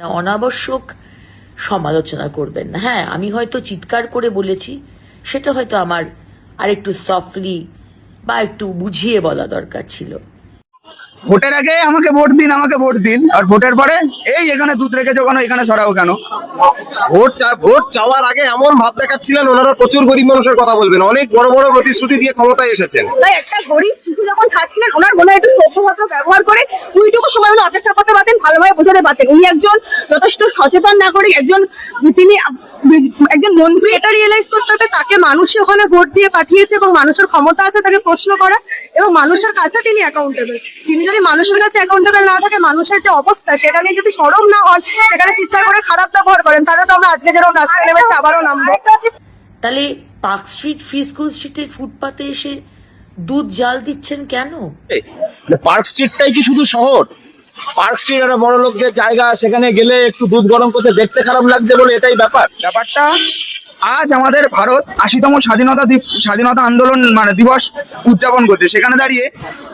না, অনাবশ্যক সমালোচনা করবেন না। হ্যাঁ, আমি হয়তো চিৎকার করে বলেছি, সেটা হয়তো আমার আরেকটু সফটলি বা একটু বুঝিয়ে বলা দরকার ছিল। ভোটের আগে আমাকে ভোট দিন, আর ভোটের পরে এই এখানে দুধ রেখেছো কেন, এখানে সরাও কেন। ভোট চাওয়ার আগে এমন ভাব দেখাচ্ছিলেন ওনারা প্রচুর গরিব মানুষের কথা বলবেন, অনেক বড় বড় প্রতিশ্রুতি দিয়ে ক্ষমতায় এসেছেন। তাই একটা গরিব শিশু যখন খাচ্ছিলেন, ওনার মনে একটু সভ্যভাষা ব্যবহার করে ওইটুকু সময় উনি অপেক্ষা করতে পারতেন, ভালোভাবে বোঝাতে পারতেন। উনি একজন যথেষ্ট সচেতন নাগরিক, তিনি একজন মন্ত্রী। এটা রিয়েলাইজ করতে হবে তাকে মানুষই ওখানে ভোট দিয়ে পাঠিয়েছে এবং মানুষের ক্ষমতা আছে তাকে প্রশ্ন করা, এবং মানুষের কাছে তিনি অ্যাকাউন্টেবল। তিনি যদি মানুষের কাছে অ্যাকাউন্টেবল না থাকে, মানুষের যে অবস্থা সেটা নিয়ে যদি সরব না হন, সেখানে চিৎকার করে খারাপ ব্যবহার করেন, তাহলে তো আমরা আজকে যেরকম রাস্তায় নেমেছি আবারও নামবো। তাহলে পার্ক স্ট্রিট, ফ্রি স্কুল স্ট্রিটের ফুটপাতে এসে দুধ জাল দিচ্ছেন কেন? পার্ক স্ট্রিটটাই কি শুধু শহর? পার্ক স্ট্রিট একটা বড় লোকদের জায়গা, সেখানে গেলে একটু দুধ গরম করতে দেখতে খারাপ লাগছে বলে এটাই ব্যাপারটা। আজ আমাদের ভারত 80তম স্বাধীনতা আন্দোলন দিবস উদযাপন করছে, সেখানে দাঁড়িয়ে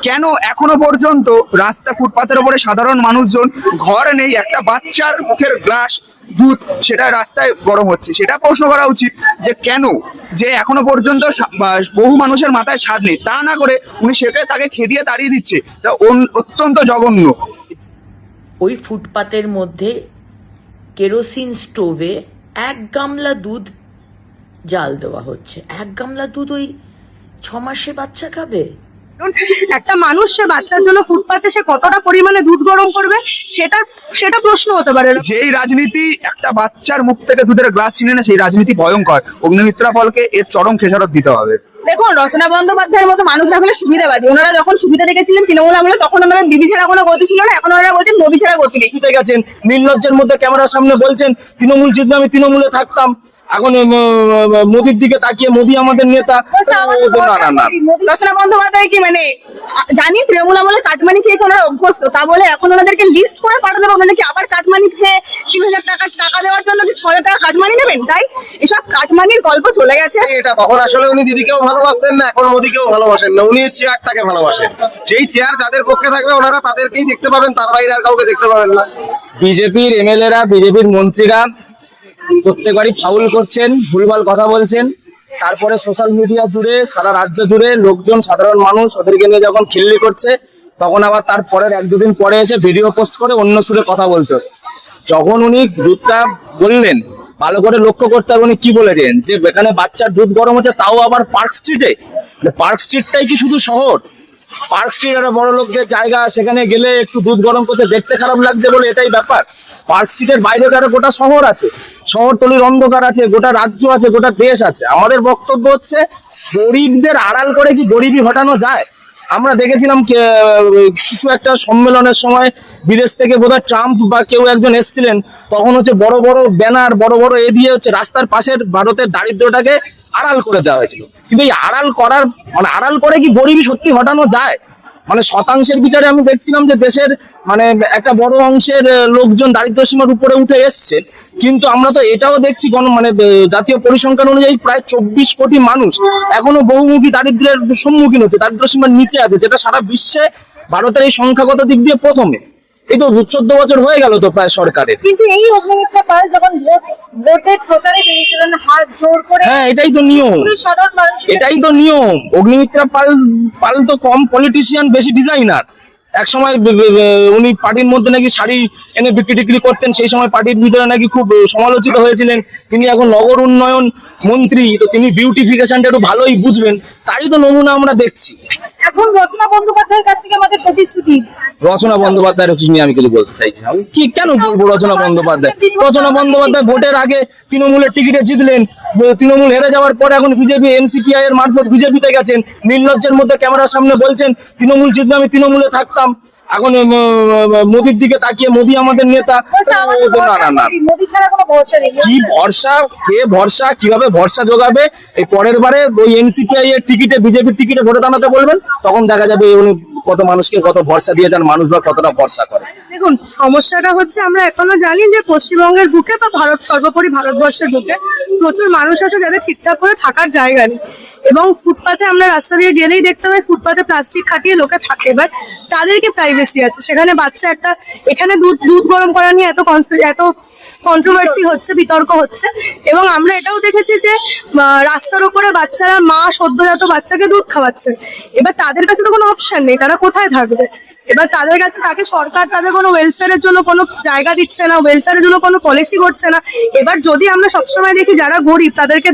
কেন এখনো পর্যন্ত রাস্তা ফুটপাতের উপরে সাধারণ মানুষজন, ঘর নেই, একটা বাচ্চার মুখের গ্লাস দুধ সেটা রাস্তায় গরম হচ্ছে, সেটা প্রশ্ন করা উচিত যে কেন, যে এখনো পর্যন্ত বহু মানুষের মাথায় স্বাদ নেই, তা না করে উনি সেটা তাকে খেদিয়ে তাড়িয়ে দিচ্ছে, এটা অত্যন্ত জঘন্য। ওই ফুটপাতের মধ্যে কেরোসিন স্টোভে 1 গামলা দুধ জাল দেওয়া হচ্ছে। 1 গামলা দুধ ওই 6 মাসের বাচ্চা খাবে? একটা মানুষ সে বাচ্চার জন্য ফুটপাতে সে কতটা পরিমাণে দুধ গরম করবে, সেটা প্রশ্ন হতে পারে। যেই রাজনীতি একটা বাচ্চার মুখ থেকে দুধের গ্লাস ছিনে না, সেই রাজনীতি ভয়ঙ্কর। অগ্নিমিত্রা পালকে এর চরম খেসারত দিতে হবে। দেখুন, রচনা বন্দ্যোপাধ্যায়ের মতো মানুষরা হলে সুবিধাবাদী। ওনারা যখন সুবিধা দেখেছিলেন তৃণমূল আমলে, তখন ওনাদের দিদি ছাড়া কোনো গতি ছিল না। এখন ওনারা বলছেন মোদি ছাড়া গতি নেই। গেছেন নির্লজ্জের মধ্যে ক্যামেরার সামনে বলছেন তৃণমূল জিতলে আমি তৃণমূলে থাকতাম, এখন মোদির দিকে তাকিয়ে মোদি আমাদের নেতা। রচনা বন্দ্যোপাধ্যায় কি জানি তৃণমূল আমলে কাটমানি খেয়ে ওনারা অভ্যস্ত, তা বলে এখন ওনাদেরকে লিস্ট করে পাঠাতে হবে ওনাদেরকে আবার কাটমানি খেয়ে 3000 টাকা দেওয়ার জন্য 6000 টাকা কাটমানি নেবেন? তাই এসব কাটমানির গল্প চলে গেছে। এটা তখন আসলে উনি দিদিকেও ভালোবাসতেন না, এখন মোদিকেও ভালোবাসেন না, উনি চেয়ারটাকে ভালোবাসেন। যেই চেয়ার যাদের পক্ষে থাকবে ওনারা তাদেরকেই দেখতে পাবেন, তার বাইরে আর কাউকে দেখতে পাবেন না। বিজেপির এমএলএরা, বিজেপির মন্ত্রীরা প্রত্যেকবারই ফাউল করছেন, ভুলভাল কথা বলছেন, তারপরে সোশ্যাল মিডিয়া জুড়ে, সারা রাজ্য জুড়ে লোকজন, সাধারণ মানুষ ওদেরকে নিয়ে যখন খিল্লি করছে, তখন আবার তারপরের 1-2 দিন পরে এসে ভিডিও পোস্ট করে অন্য সুরে কথা বলছে। যখন উনি দুধটা বললেন, ভালো করে লক্ষ্য করতে হবে উনি কি বলেছেন, যে এখানে বাচ্চার দুধ গরম হচ্ছে, তাও আবার পার্ক স্ট্রিটে। পার্ক স্ট্রিটটাই কি শুধু শহর? পার্ক স্ট্রিট একটা বড় লোকদের জায়গা, সেখানে গেলে একটু দুধ গরম করতে দেখতে খারাপ লাগছে বলে এটাই ব্যাপার। পার্ক স্ট্রিটের বাইরে আরো গোটা শহর আছে, শহরতলির অন্ধকার আছে, গোটা রাজ্য আছে, গোটা দেশ আছে। আমাদের বক্তব্য হচ্ছে গরিবদের আড়াল করে কি গরিবই হটানো যায়? আমরা দেখেছিলাম কিছু একটা সম্মেলনের সময় বিদেশ থেকে বোধহয় ট্রাম্প বা কেউ একজন এসেছিলেন, তখন হচ্ছে বড় বড় ব্যানার, বড় বড় দিয়ে হচ্ছে রাস্তার পাশের ভারতের দারিদ্রটাকে আড়াল করে দেওয়া হয়েছিল। কিন্তু এই আড়াল করার আড়াল করে কি গরিবই সত্যি হটানো যায়? শতাংশের বিচারে আমি দেখছিলাম যে দেশের একটা বড় অংশের লোকজন দারিদ্র সীমার উপরে উঠে এসছে, কিন্তু আমরা তো এটাও দেখছি জাতীয় পরিসংখ্যান অনুযায়ী প্রায় 24 কোটি মানুষ এখনো বহুমুখী দারিদ্র্যের সম্মুখীন হচ্ছে, দারিদ্র সীমার নিচে আছে, যেটা সারা বিশ্বে ভারতের এই সংখ্যাগত দিক দিয়ে প্রথমে। এই তো 14 বছর হয়ে গেল তো প্রায় সরকারের। কিন্তু এই অগ্নিমিত্রা পাল যখন ভোটের প্রচারে বেরিয়েছিলেন হাত জোর করে, হ্যাঁ এটাই তো নিয়ম, এটাই তো নিয়ম। অগ্নিমিত্রা পাল তো কম পলিটিশিয়ান, বেশি ডিজাইনার। এক সময় উনি পার্টির মধ্যে নাকি শাড়ি এনে বিক্রি করতেন, সেই সময় পার্টির ভিতরে নাকি খুব সমালোচিত হয়েছিলেন। তিনি এখন নগর উন্নয়ন মন্ত্রী, তো তিনি বিউটিফিকেশনটা একটু ভালোই বুঝবেন, তারই তো নমুনা আমরা দেখছি। এখন রচনা বন্দ্যোপাধ্যায়ের কাছ থেকে আমাদের প্রতিশ্রুতি। রচনা বন্দ্যোপাধ্যায়ের নিয়ে আমি কিছু বলতে চাই না। কি কেন বলবো রচনা বন্দ্যোপাধ্যায়? রচনা বন্দ্যোপাধ্যায় ভোটের আগে তৃণমূলের টিকিটে জিতলেন, তৃণমূল হেরে যাওয়ার পরে এখন বিজেপি এনসিপিআই এর মারফত বিজেপিতে গেছেন, নির্লজ্জের মধ্যে ক্যামেরার সামনে বলছেন তৃণমূল জিতলে আমি তৃণমূলে থাকতাম, এখন মোদির দিকে তাকিয়ে মোদি আমাদের নেতা। কি ভরসা, কে ভরসা, কিভাবে ভরসা যোগাবে? এই পরের বারে ওই এনসিপিআই এর টিকিটে, বিজেপির টিকিটে ভোটে দাঁড়াতে বলবেন, তখন দেখা যাবে উনি কত মানুষকে কত ভরসা দিয়ে যান, মানুষ বা কতটা ভরসা করে। দেখুন, সমস্যাটা হচ্ছে আমরা এখনো জানি যে পশ্চিমবঙ্গের বুকে বা সর্বোপরি ভারতবর্ষের বুকে প্রচুর মানুষ আছে যাদের ঠিকঠাক করে থাকার জায়গা নেই। এবং ফুটপাতে আমরা রাস্তা দিয়ে গেলেই দেখতে পাই ফুটপাতে প্লাস্টিক খাটিয়ে লোকে থাকে। এবার তাদেরকে প্রাইভেসি আছে, সেখানে বাচ্চা একটা, এখানে দুধ গরম করা নিয়ে এত কন্ট্রোভার্সি হচ্ছে, বিতর্ক হচ্ছে। এবং আমরা এটাও দেখেছি যে রাস্তার উপরে বাচ্চারা মা সদ্যজাত বাচ্চাকে দুধ খাওয়াচ্ছে। এবার তাদের কাছে তো কোনো অপশন নেই, তারা কোথায় থাকবে? এবার তাদের কাছে তাকে সরকার তাদের কোনো ওয়েলফেয়ারের জন্য কোনো জায়গা দিচ্ছে না, ওয়েলফেয়ারের জন্য কোনো পলিসি করছে না। এবার যদি আমরা সবসময় দেখি যারা গরিব তাদেরকে,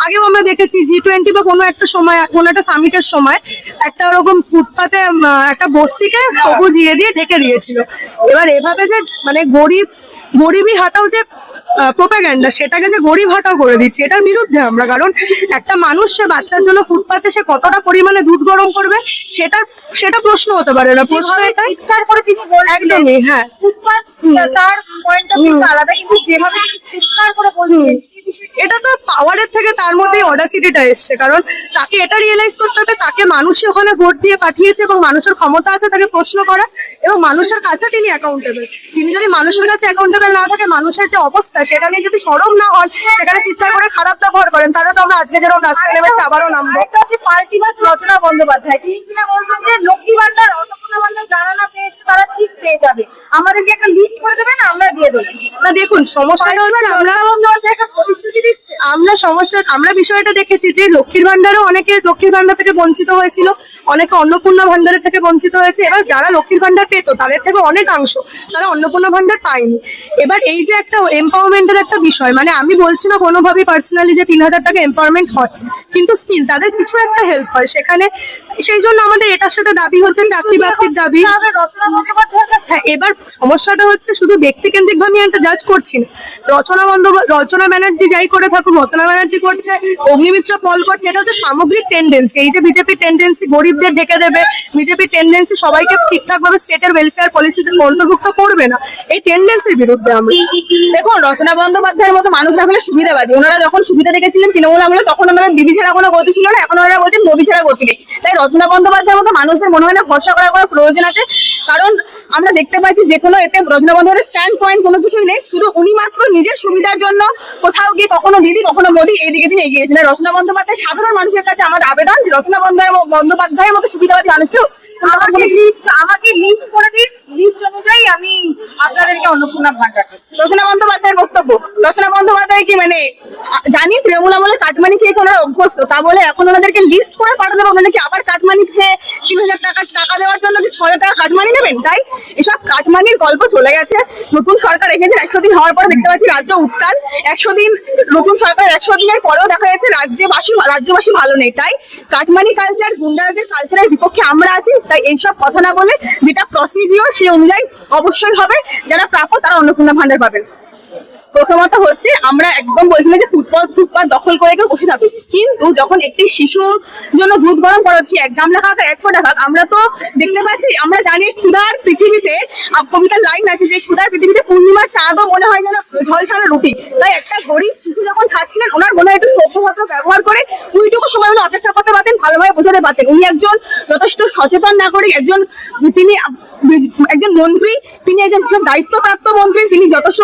আগেও আমরা দেখেছি G20 বা কোনো একটা সময়, কোনো একটা সামিটের সময় একটা ওরকম ফুটপাতে একটা বস্তিকে সবুজ দিয়ে ঢেকে দিয়েছিল। এবার এভাবে যে মানে গরিবই হাটাও যে প্রোপাগ্যান্ডা, সেটাকে যে গরিব হাটাও করে দিচ্ছে, এটার বিরুদ্ধে আমরা। কারণ একটা মানুষ সে বাচ্চার জন্য ফুটপাতে সে কতটা পরিমাণে দুধ গরম করবে সেটা প্রশ্ন হতে পারে না। প্রশ্ন এটাই চিৎকার করে তিনি বললেন, একদমই, হ্যাঁ, ফুটপাত তার পয়েন্ট অফ ভিউ আলাদা, কিন্তু যেভাবে তিনি চিৎকার করে বলছেন এটা তো পাওয়ারের থেকে তার মধ্যে অডাসিটিটা এসছে। কারণ তাকে এটা রিয়েলাইজ করতে হবে তাকে মানুষই ওখানে ভোট দিয়ে পাঠিয়েছে এবং মানুষের ক্ষমতা আছে তাকে প্রশ্ন করার, এবং মানুষের কাছে তিনি অ্যাকাউন্টেবল। তিনি যদি মানুষের কাছে অ্যাকাউন্টেবল না থাকে, মানুষের যে অবস্থা সেটা নিয়ে যদি সরব না হন, সেখানে চিৎকার করে খারাপ ব্যবহার করেন, তাহলে তো আমরা আজকে যেরকম রাস্তায় নেমেছি আবারও নামবো। একটা হচ্ছে পার্টিবাজ রচনা বন্দ্যোপাধ্যায়, তিনি কিনা বলছেন যে লক্ষ্মী ভান্ডার, অন্নপূর্ণা ভান্ডার যারা না পেয়েছে তারা ঠিক পেয়ে যাবে, আমাদেরকে একটা লিস্ট করে দেবেন, আমরা দিয়ে দেবো। না দেখুন, সমস্যাটা হচ্ছে একটা প্রতিশ্রুতি দিচ্ছে। আমরা বিষয়টা দেখেছি যে লক্ষ্মীর ভান্ডারও অনেকে লক্ষ্মীর ভান্ডার থেকে বঞ্চিত হয়েছিল, অনেকে অন্নপূর্ণা ভান্ডারের থেকে বঞ্চিত হয়েছে। এবার যারা লক্ষ্মীর ভান্ডার পেতো তাদের থেকে অনেকাংশ তারা অন্নপূর্ণা ভান্ডার পায়নি। এবার এই যে একটা এম্পাওয়ারমেন্টের একটা বিষয়, মানে আমি বলছি না কোনোভাবেই পার্সোনালি যে 3000 টাকা এম্পাওয়ারমেন্ট হয়, কিন্তু স্টিল তাদের কিছু একটা হেল্প হয় সেখানে। সেই জন্য আমাদের এটার সাথে দাবি হচ্ছে চাকরি বাকরির দাবি। রচনা বন্দ্যোপাধ্যায়ের কাছে হ্যাঁ, এবার সমস্যাটা হচ্ছে শুধু ব্যক্তিকেন্দ্রিক ভাবে আমি একটা জাজ করছি না। রচনা ব্যানার্জি যাই করে থাকুক, রচনা ব্যানার্জি করছে, অগ্নিমিত্র পল করছে, এটা হচ্ছে সামগ্রিক টেন্ডেন্সি। এই যে বিজেপির টেন্ডেন্সি গরিবদের ঢেকে দেবে, বিজেপির টেন্ডেন্সি সবাইকে ঠিকঠাক ভাবে স্টেটের ওয়েলফেয়ার পলিসিতে অন্তর্ভুক্ত করবে না, এই টেন্ডেন্সির বিরুদ্ধে আমরা। দেখুন, রচনা বন্দ্যোপাধ্যায়ের মতো মানুষরা হলে সুবিধাবাদী। ওনারা যখন সুবিধা দেখেছিলেন তৃণমূল আমলে, তখন ওনারা দিদি ছাড়া কোনো গতি ছিল না, এখন ওনারা বলছেন মোদি ছাড়া গতি নেই। তাই রচনা বন্দ্যোপাধ্যায়ের মতো মানুষদের মনে হয় না ভরসা করার কোনো প্রয়োজন আছে। কারণ আমরা দেখতে পাচ্ছি যে কোনো এতে রচনা বন্দ্যোপাধ্যায়ের স্ট্যান্ড পয়েন্ট কোনো কিছুই নেই, শুধু উনি মাত্র নিজের সুবিধার জন্য কোথাও গিয়ে কখনো দিদি কখনো মোদি এইদিকে তিনি এগিয়েছেন। রচনা বন্দ্যোপাধ্যায় সাধারণ মানুষের কাছে আমার আবেদন, রচনা বন্দ্যোপাধ্যায়ের মতো সুবিধাবাদী মানুষকেও আমাকে লিস্ট করে দিন, লিস্ট অনুযায়ী আমি আপনাদেরকে অন্নপূর্ণা ভান্ডার। রচনা বন্দ্যোপাধ্যায়ের বক্তব্য, রচনা বন্দ্যোপাধ্যায় কি মানে জানি তৃণমূল আমলে কাটমানি খেয়ে ওনারা অভ্যস্ত, তা বলে এখন ওনাদেরকে লিস্ট করে পাঠাতে হবে, ওনাদেরকে আবার কাটমানি খেয়ে 3000 টাকা দেওয়ার জন্য কি 6000 টাকা কাটমানি নেবেন? তাই এসব কাটমানির গল্প চলে গেছে। নতুন সরকার এসেছে 100 দিন হওয়ার পরে দেখতে পাচ্ছি রাজ্য উত্তাল। 100 দিন নতুন সরকার, 100 দিনের পরেও দেখা যাচ্ছে রাজ্যবাসী ভালো নেই। তাই কাটমানি কালচার, গুন্ডারাজের কালচারের বিপক্ষে আমরা আছি। তাই এইসব কথা না বলে যেটা প্রসিডিওর সেই অনুযায়ী অবশ্যই হবে, যারা প্রাপ্য তারা অন্নপূর্ণা ভান্ডার পাবেন। প্রথমত হচ্ছে আমরা একদম বলছি না যে ফুটপাত দখল করে কেউ বসে থাকুক, কিন্তু যখন একটি শিশুর জন্য দুধ গরম করা হচ্ছে 1 গামলা খাক 1 ফোঁটা খাক, আমরা তো দেখতে পাচ্ছি, আমরা জানি ক্ষুধার পৃথিবীতে কবিতার লাইন আছে যে ক্ষুধার পৃথিবীতে পূর্ণিমার চাঁদও মনে হয় যেন ঝল ছাড়া রুটি। তাই একটা গরিব শিশু যখন খাচ্ছিলেন, ওনার মনে হয় একটু সভ্যভাষা ব্যবহার করে ওইটুকু সময় উনি অপেক্ষা করতে পারতেন, ভালোভাবে বোঝাতে পারতেন। উনি একজন যথেষ্ট সচেতন নাগরিক, তিনি একজন মন্ত্রী, তিনি একজন দায়িত্বপ্রাপ্ত মন্ত্রী, তিনি যথেষ্ট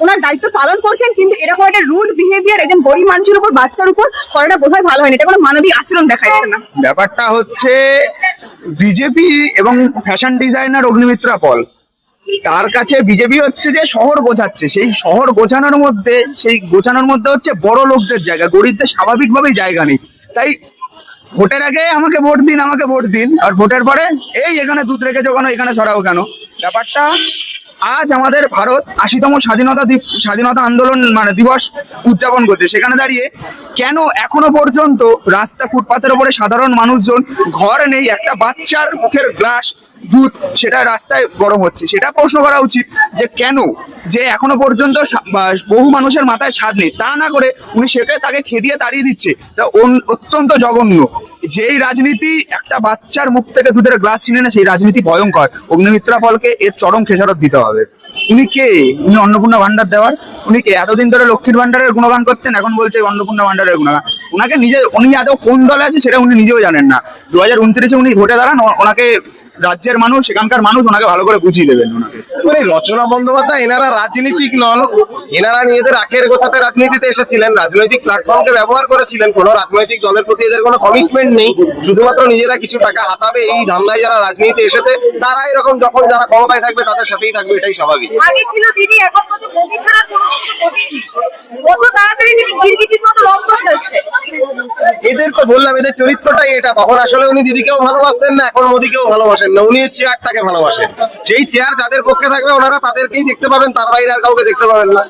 ওনার দায়িত্ব পালন করছেন, কিন্তু এরকম একটা রুড বিহেভিয়ার একজন গরিব মানুষের উপর, বাচ্চার উপর করাটা বোধহয় ভালো হয়নি। এটা কোনো মানবিক আচরণ দেখাচ্ছে না। ব্যাপারটা হচ্ছে বিজেপি এবং ফ্যাশন ডিজাইনার অগ্নিমিত্রা পল, তার কাছে বিজেপি হচ্ছে যে শহর গোছাচ্ছে, সেই শহর গোছানোর মধ্যে হচ্ছে বড় লোকদের জায়গা, গরিবদের স্বাভাবিকভাবেই জায়গা নেই। তাই ভোটের আগে আমাকে ভোট দিন, আর ভোটের পরে এই এখানে দুধ রেখেছো কেন, এখানে সরাও কেন। ব্যাপারটা আজ আমাদের ভারত 80তম স্বাধীনতা আন্দোলন দিবস উদযাপন করছে, সেখানে দাঁড়িয়ে কেন এখনো পর্যন্ত রাস্তা ফুটপাতের উপরে সাধারণ মানুষজন, ঘর নেই, একটা বাচ্চার মুখের গ্লাস দুধ সেটা রাস্তায় গরম হচ্ছে, সেটা প্রশ্ন করা উচিত যে কেন, যে এখনো পর্যন্ত বহু মানুষের মাথায় স্বাদ নেই, তা না করে উনি তাকে খেদিয়ে তাড়িয়ে দিচ্ছে। অত্যন্ত জঘন্য। যেই রাজনীতি একটা বাচ্চার মুখ থেকে দুধের গ্লাস ছিনে না, সেই রাজনীতি ভয়ঙ্কর। অগ্নিমিত্রা পলকে এর চরম খেসারত দিতে হবে। উনি কে? উনি অন্নপূর্ণা ভান্ডার দেওয়ার উনি কে? এতদিন ধরে লক্ষ্মীর ভান্ডারের গুণগান করতেন, এখন বলছে অন্নপূর্ণা ভান্ডারের গুণগান। উনি আদৌ কোন দলে আছে সেটা উনি নিজেও জানেন না। 2029-এ উনি ভোটে দাঁড়ান, ওনাকে রাজ্যের মানুষ, সেখানকার মানুষ ওনাকে ভালো করে বুঝিয়ে দেবেন ওনাকে। মানে রচনা বন্দ্যোপাধ্যায় এনারা রাজনীতিক নন, এনারা নিজেদের আখের গোছাতে রাজনীতিতে এসেছিলেন, রাজনৈতিক প্ল্যাটফর্মকে ব্যবহার করেছিলেন, কোনো রাজনৈতিক দলের প্রতি এদের কোনো কমিটমেন্ট নেই, শুধুমাত্র নিজেরা কিছু টাকা হাতাবে এই ধান্দায় যারা রাজনীতিতে এসেছে তারা এরকম যখন যারা ক্ষমতায় থাকবে তাদের সাথেই থাকবে, এটাই স্বাভাবিক। আগে ছিল দিদি, এখন কিন্তু মোদি ছাড়া কোনো কিছু কঠিন। কত তাড়াতাড়ি তিনি গিরগিটির মতো রক্ত ফেলছে। এদের তো বললাম এদের চরিত্রটাই এটা, তখন আসলে উনি দিদিকেও ভালোবাসতেন না, এখন মোদিকেও ভালোবাসেন না, উনি চেয়ারটাকে ভালোবাসেন। যেই চেয়ার যাদের পক্ষে থাকবে ওনারা তাদেরকেই দেখতে পাবেন, তার বাইরে আর কাউকে দেখতে পাবেন না।